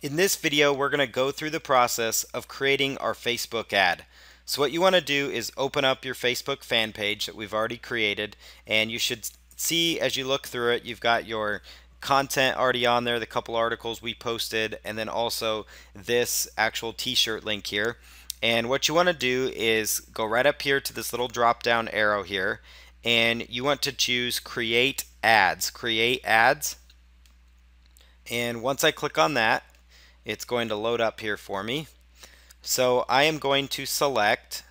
In this video, we're going to go through the process of creating our Facebook ad. So what you want to do is open up your Facebook fan page that we've already created, and you should see as you look through it, you've got your content already on there, the couple articles we posted, and then also this actual t-shirt link here. And what you want to do is go right up here to this little drop down arrow here, and you want to choose create ads. Create ads. And once I click on that, it's going to load up here for me. So I am going to select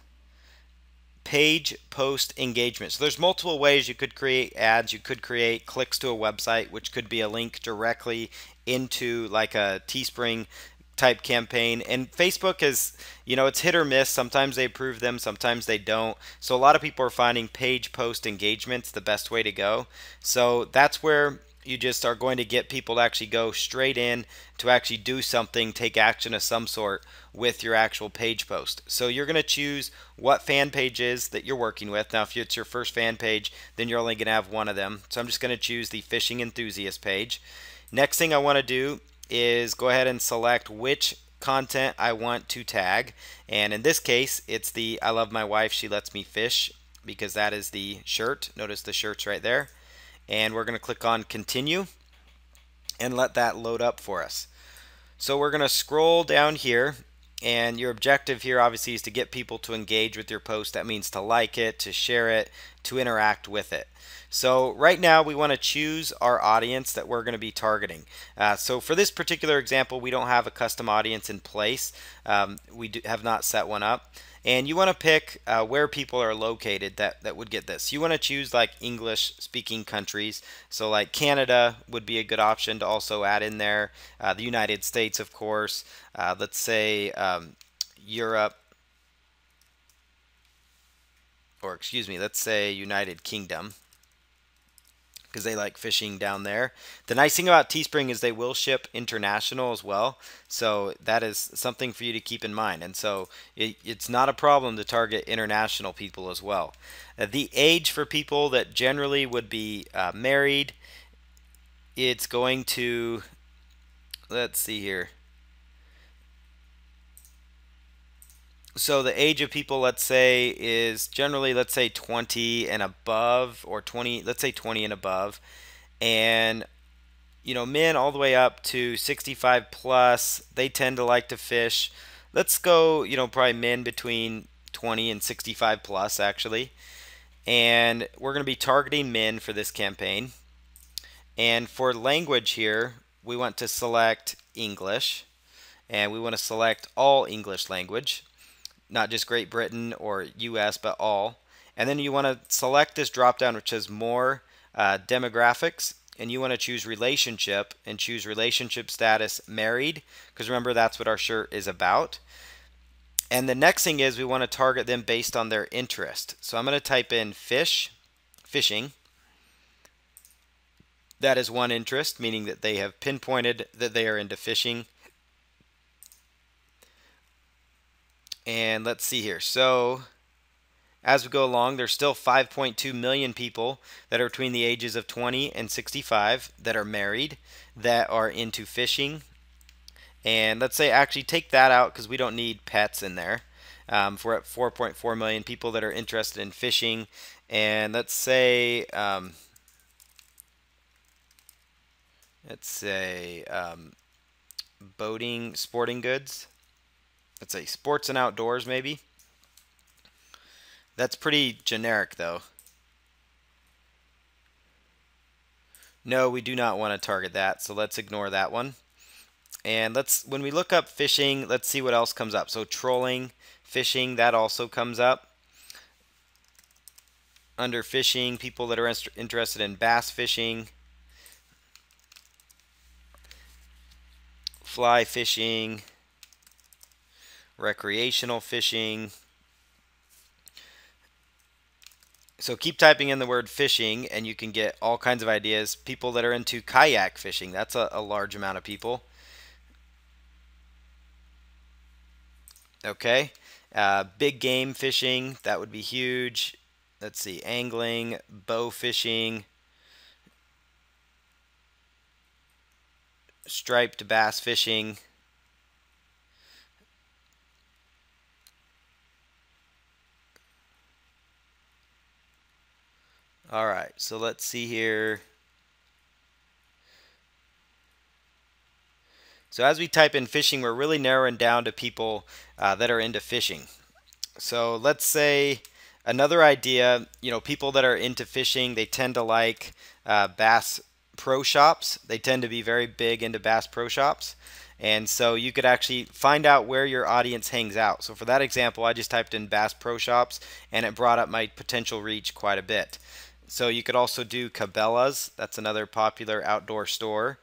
page post engagement. So there's multiple ways you could create ads. You could create clicks to a website, which could be a link directly into like a Teespring type campaign. And Facebook is, it's hit or miss. Sometimes they approve them, sometimes they don't. So a lot of people are finding page post engagements the best way to go. So that's where you just are going to get people to actually go straight in to actually do something, take action of some sort with your actual page post. So you're going to choose what fan page is that you're working with. Now, if it's your first fan page, then you're only going to have one of them. So I'm just going to choose the fishing enthusiast page. Next thing I want to do is go ahead and select which content I want to tag. And in this case, it's the I love my wife, she lets me fish, because that is the shirt. Notice the shirt's right there. And we're going to click on continue and let that load up for us. So we're going to scroll down here, and your objective here obviously is to get people to engage with your post. That means to like it, to share it, to interact with it. So right now we want to choose our audience that we're going to be targeting. So for this particular example, we don't have a custom audience in place. We have not set one up. And you want to pick where people are located that would get this. You want to choose like English speaking countries. So like Canada would be a good option to also add in there. The United States, of course. Let's say Europe, or excuse me, let's say United Kingdom, because they like fishing down there. The nice thing about Teespring is they will ship international as well, so that is something for you to keep in mind. And so it's not a problem to target international people as well. The age for people that generally would be married, it's going to, let's see here. So the age of people, let's say, is generally, let's say 20 and above, or 20, let's say 20 and above. And men all the way up to 65 plus, they tend to like to fish. Let's go, probably men between 20 and 65 plus, actually. And we're going to be targeting men for this campaign. And for language here, we want to select English. And we want to select all English language, not just Great Britain or US, but all. And then you want to select this drop down which says more demographics, and you want to choose relationship and choose relationship status married, because remember that's what our shirt is about. And the next thing is we want to target them based on their interest. So I'm going to type in fishing. That is one interest, meaning that they have pinpointed that they are into fishing. And let's see here. So as we go along, there's still 5.2 million people that are between the ages of 20 and 65 that are married, that are into fishing. And let's say actually take that out because we don't need pets in there. We're at 4.4 million people that are interested in fishing. And let's say boating, sporting goods. Let's say sports and outdoors maybe. That's pretty generic though. No, we do not want to target that, so let's ignore that one. And when we look up fishing, let's see what else comes up. So trolling, fishing, that also comes up. Under fishing, people that are interested in bass fishing, fly fishing, recreational fishing. So keep typing in the word fishing and you can get all kinds of ideas. People that are into kayak fishing, that's a large amount of people. Okay, big game fishing, that would be huge. Let's see, angling, bow fishing, striped bass fishing. All right, so let's see here. So as we type in fishing, we're really narrowing down to people that are into fishing. So let's say another idea, people that are into fishing, they tend to like Bass Pro Shops. They tend to be very big into Bass Pro Shops. And so you could actually find out where your audience hangs out. So for that example, I just typed in Bass Pro Shops and it brought up my potential reach quite a bit. So you could also do Cabela's. That's another popular outdoor store.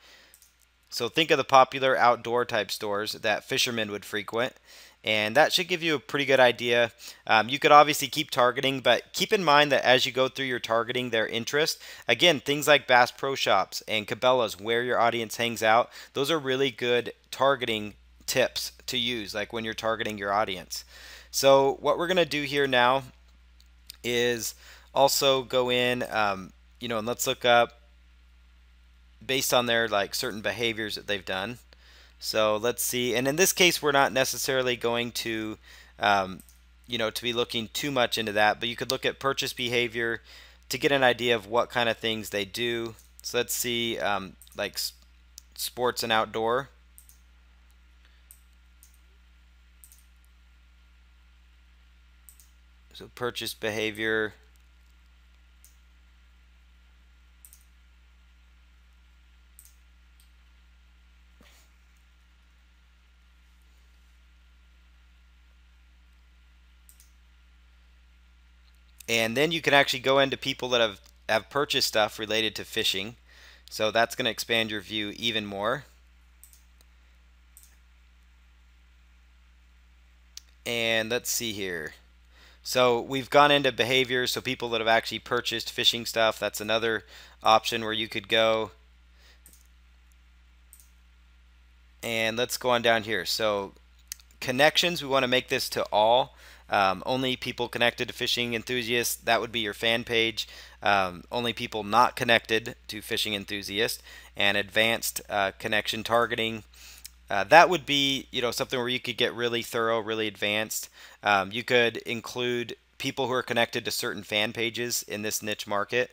So think of the popular outdoor type stores that fishermen would frequent, and that should give you a pretty good idea. You could obviously keep targeting, but keep in mind that as you go through your targeting their interest, again, things like Bass Pro Shops and Cabela's, where your audience hangs out, those are really good targeting tips to use, like when you're targeting your audience. So what we're going to do here now is also go in, and let's look up based on their like certain behaviors that they've done. So let's see, and in this case we're not necessarily going to to be looking too much into that, but you could look at purchase behavior to get an idea of what kind of things they do. So let's see, like sports and outdoor. So purchase behavior. And then you can actually go into people that have purchased stuff related to fishing. So that's going to expand your view even more. And let's see here. So we've gone into behaviors, so people that have actually purchased fishing stuff, that's another option where you could go. And let's go on down here. So connections, we want to make this to all. Only people connected to fishing enthusiasts, that would be your fan page. Only people not connected to fishing enthusiasts. And advanced connection targeting. That would be something where you could get really thorough, really advanced. You could include people who are connected to certain fan pages in this niche market.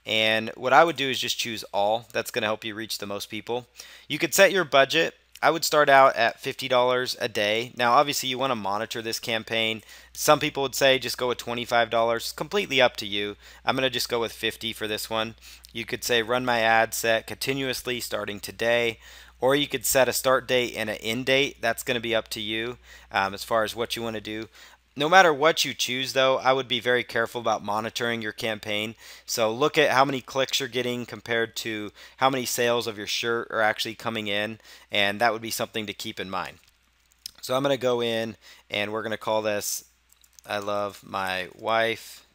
And what I would do is just choose all. That's going to help you reach the most people. You could set your budget. I would start out at $50 a day. Now, obviously, you want to monitor this campaign. Some people would say just go with $25. It's completely up to you. I'm going to just go with $50 for this one. You could say run my ad set continuously starting today. Or you could set a start date and an end date. That's going to be up to you as far as what you want to do. No matter what you choose, though, I would be very careful about monitoring your campaign. So look at how many clicks you're getting compared to how many sales of your shirt are actually coming in, and that would be something to keep in mind. So I'm going to go in, and we're going to call this I Love My Wife.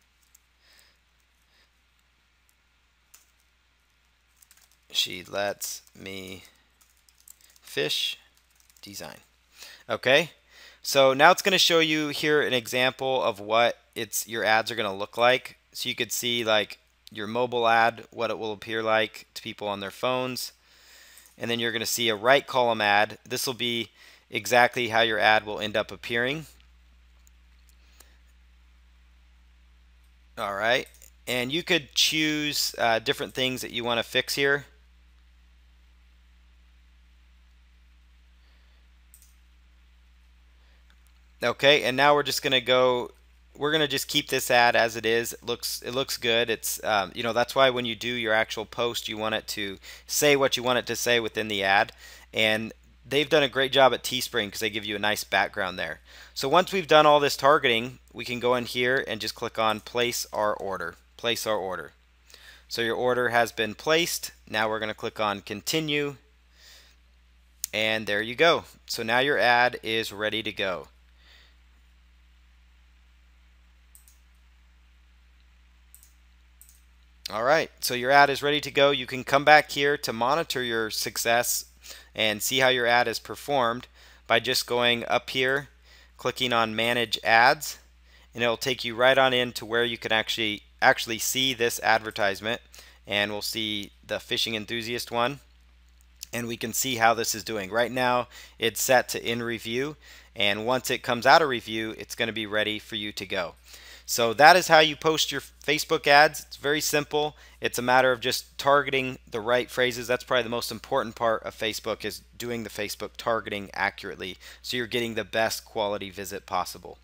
She lets me fish design. Okay. So now it's going to show you here an example of what your ads are going to look like. So you could see like your mobile ad, what it will appear like to people on their phones. And then you're going to see a right column ad. This will be exactly how your ad will end up appearing. All right. And you could choose different things that you want to fix here. Okay, and now we're just going to go, we're going to just keep this ad as it is. It looks good. It's that's why when you do your actual post, you want it to say what you want it to say within the ad. And they've done a great job at Teespring because they give you a nice background there. So once we've done all this targeting, we can go in here and just click on place our order. Place our order. So your order has been placed. Now we're going to click on continue. And there you go. So now your ad is ready to go. All right, so your ad is ready to go. You can come back here to monitor your success and see how your ad is performed by just going up here, clicking on Manage Ads, and it'll take you right on into where you can actually see this advertisement, and we'll see the fishing enthusiast one, and we can see how this is doing. Right now, it's set to in review, and once it comes out of review, it's going to be ready for you to go. So that is how you post your Facebook ads. It's very simple. It's a matter of just targeting the right phrases. That's probably the most important part of Facebook, is doing the Facebook targeting accurately so you're getting the best quality visit possible.